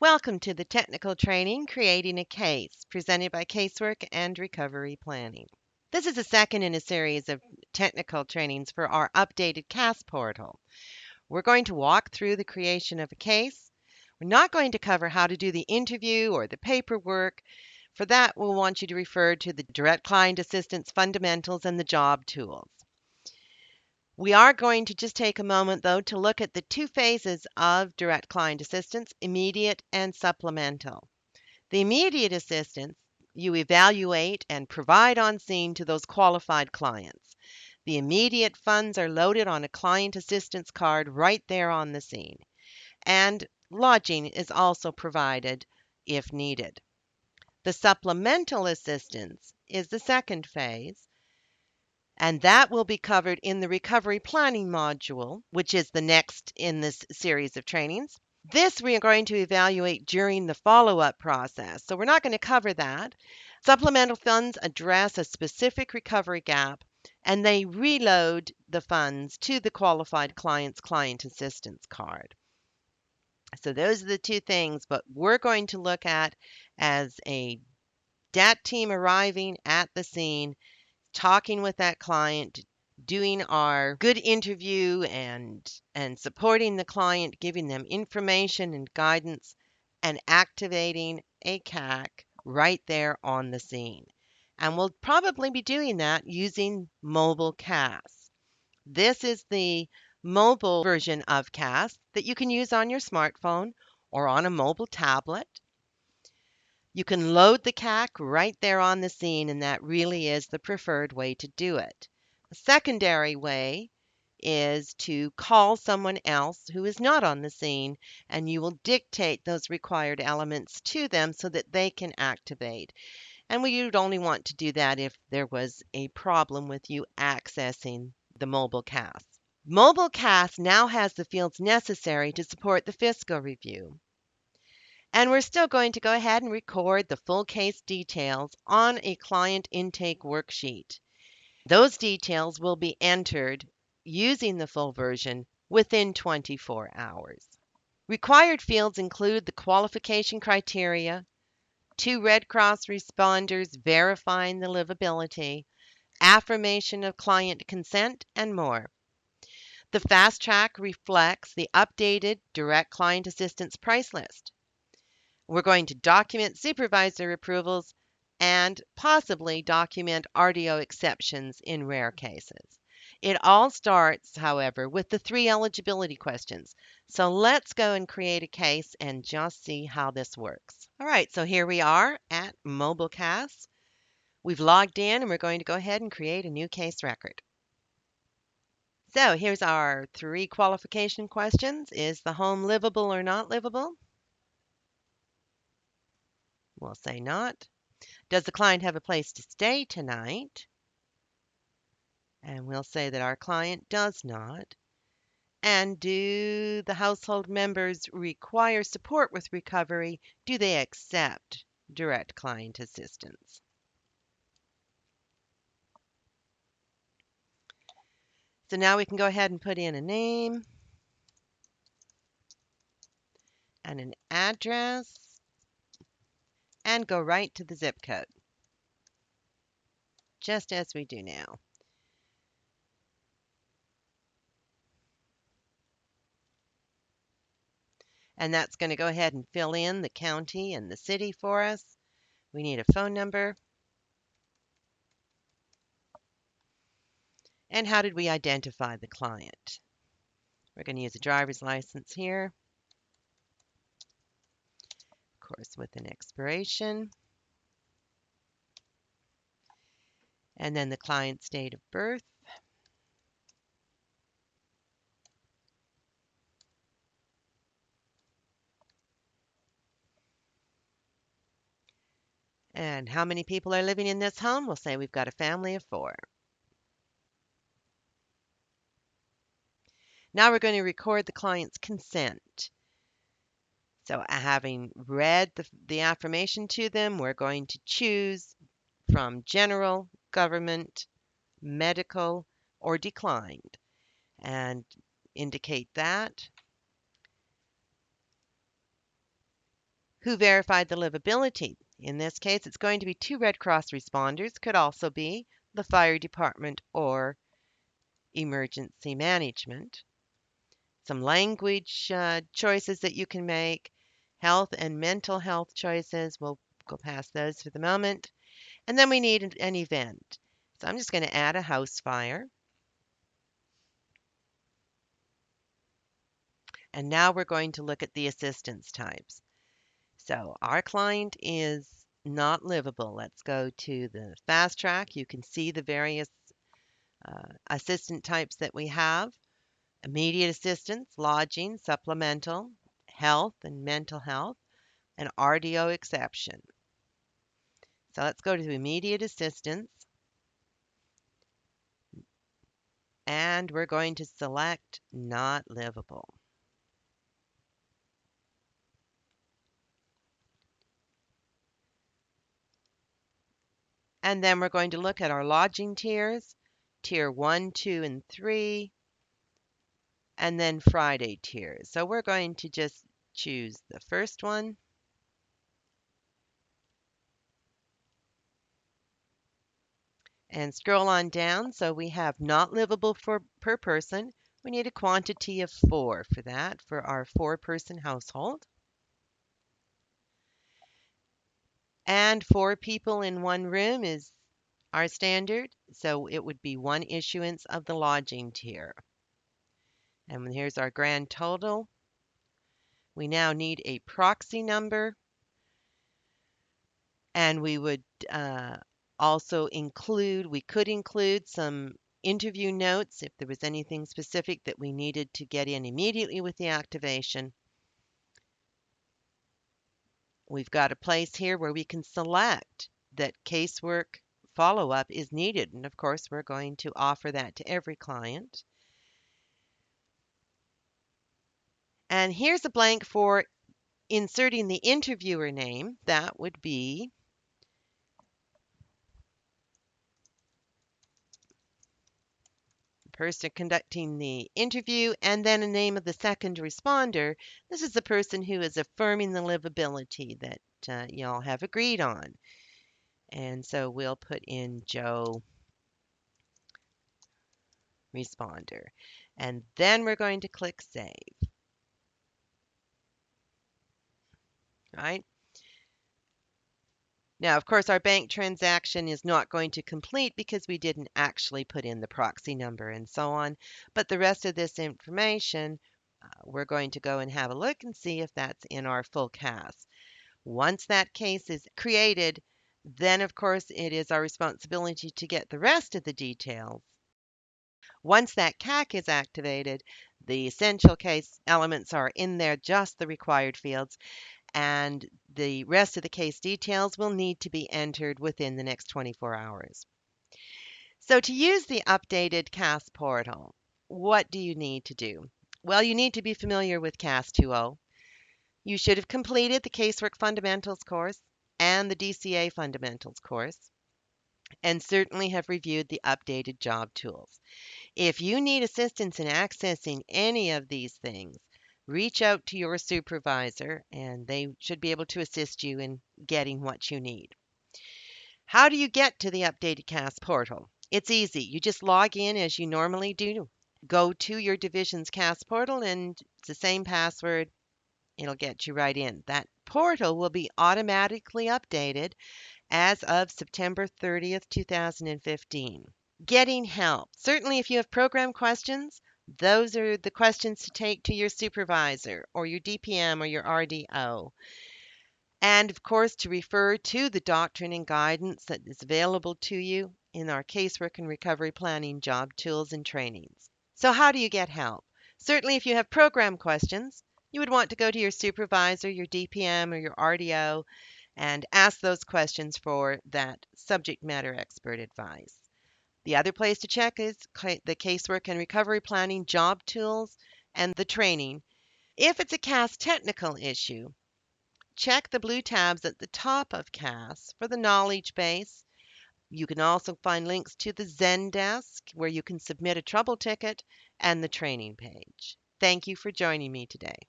Welcome to the technical training Creating a Case, presented by Casework and Recovery Planning. This is the second in a series of technical trainings for our updated CAS portal. We're going to walk through the creation of a case. We're not going to cover how to do the interview or the paperwork. For that, we'll want you to refer to the Direct Client Assistance Fundamentals and the Job Tools. We are going to just take a moment, though, to look at the two phases of direct client assistance, immediate and supplemental. The immediate assistance you evaluate and provide on scene to those qualified clients. The immediate funds are loaded on a client assistance card right there on the scene. And lodging is also provided if needed. The supplemental assistance is the second phase, and that will be covered in the recovery planning module, which is the next in this series of trainings. This we are going to evaluate during the follow-up process, so we're not going to cover that. Supplemental funds address a specific recovery gap, and they reload the funds to the qualified client's client assistance card. So those are the two things, but we're going to look at as a DAT team arriving at the scene, talking with that client, doing our good interview and supporting the client, giving them information and guidance, and activating a CAC right there on the scene. And we'll probably be doing that using mobile CAS. This is the mobile version of CAS that you can use on your smartphone or on a mobile tablet. You can load the CAC right there on the scene, and that really is the preferred way to do it. A secondary way is to call someone else who is not on the scene, and you will dictate those required elements to them so that they can activate. And we would only want to do that if there was a problem with you accessing the mobile CAS. Mobile CAS now has the fields necessary to support the FISCO review. And we're still going to go ahead and record the full case details on a client intake worksheet. Those details will be entered using the full version within 24 hours. Required fields include the qualification criteria, 2 Red Cross responders verifying the livability, affirmation of client consent, and more. The fast track reflects the updated direct client assistance price list. We're going to document supervisor approvals and possibly document RDO exceptions in rare cases. It all starts, however, with the 3 eligibility questions. So let's go and create a case and just see how this works. All right, so here we are at Mobile CAS. We've logged in and we're going to go ahead and create a new case record. So here's our 3 qualification questions. Is the home livable or not livable? We'll say not. Does the client have a place to stay tonight? And we'll say that our client does not. And do the household members require support with recovery? Do they accept direct client assistance? So now we can go ahead and put in a name and an address and go right to the zip code, just as we do now. And that's going to go ahead and fill in the county and the city for us. We need a phone number. And how did we identify the client? We're going to use a driver's license here, of course, with an expiration. And then the client's date of birth. And how many people are living in this home? We'll say we've got a family of 4. Now we're going to record the client's consent. So having read the affirmation to them, we're going to choose from general, government, medical, or declined, and indicate that. Who verified the livability? In this case, it's going to be 2 Red Cross responders, could also be the fire department or emergency management. Some language choices that you can make, health and mental health choices. We'll go past those for the moment. And then we need an event. So I'm just going to add a house fire. And now we're going to look at the assistance types. So our client is not livable. Let's go to the fast track. You can see the various assistant types that we have. Immediate assistance, lodging, supplemental, health and mental health, and RDO exception. So let's go to immediate assistance, and we're going to select not livable. And then we're going to look at our lodging tiers, tier 1, 2, and 3, and then Friday tiers. So we're going to just choose the first one. And scroll on down. So we have not livable per person. We need a quantity of 4 for that, for our 4-person household. And 4 people in one room is our standard. So it would be 1 issuance of the lodging tier. And here's our grand total. We now need a proxy number. And we would also we could include some interview notes if there was anything specific that we needed to get in immediately with the activation. We've got a place here where we can select that casework follow-up is needed. And of course, we're going to offer that to every client. And here's a blank for inserting the interviewer name. That would be person conducting the interview, and then a name of the second responder. This is the person who is affirming the livability that y'all have agreed on. And so we'll put in Joe responder. And then we're going to click save. Right? Now, of course, our bank transaction is not going to complete because we didn't actually put in the proxy number and so on. But the rest of this information, we're going to go and have a look and see if that's in our full CAS. Once that case is created, then of course it is our responsibility to get the rest of the details. Once that CAC is activated, the essential case elements are in there, just the required fields, and the rest of the case details will need to be entered within the next 24 hours. So to use the updated CAS portal, what do you need to do? Well, you need to be familiar with CAS 2.0. You should have completed the Casework Fundamentals course and the DCA Fundamentals course, and certainly have reviewed the updated job tools. If you need assistance in accessing any of these things, reach out to your supervisor and they should be able to assist you in getting what you need. How do you get to the updated CAS portal? It's easy. You just log in as you normally do. Go to your division's CAS portal and it's the same password. It'll get you right in. That portal will be automatically updated as of September 30th, 2015. Getting help. Certainly, if you have program questions, those are the questions to take to your supervisor or your DPM or your RDO. And of course, to refer to the doctrine and guidance that is available to you in our casework and recovery planning job tools and trainings. So, how do you get help? Certainly, if you have program questions, you would want to go to your supervisor, your DPM, or your RDO and ask those questions for that subject matter expert advice. The other place to check is the casework and recovery planning job tools and the training. If it's a CAS technical issue, check the blue tabs at the top of CAS for the knowledge base. You can also find links to the Zendesk where you can submit a trouble ticket and the training page. Thank you for joining me today.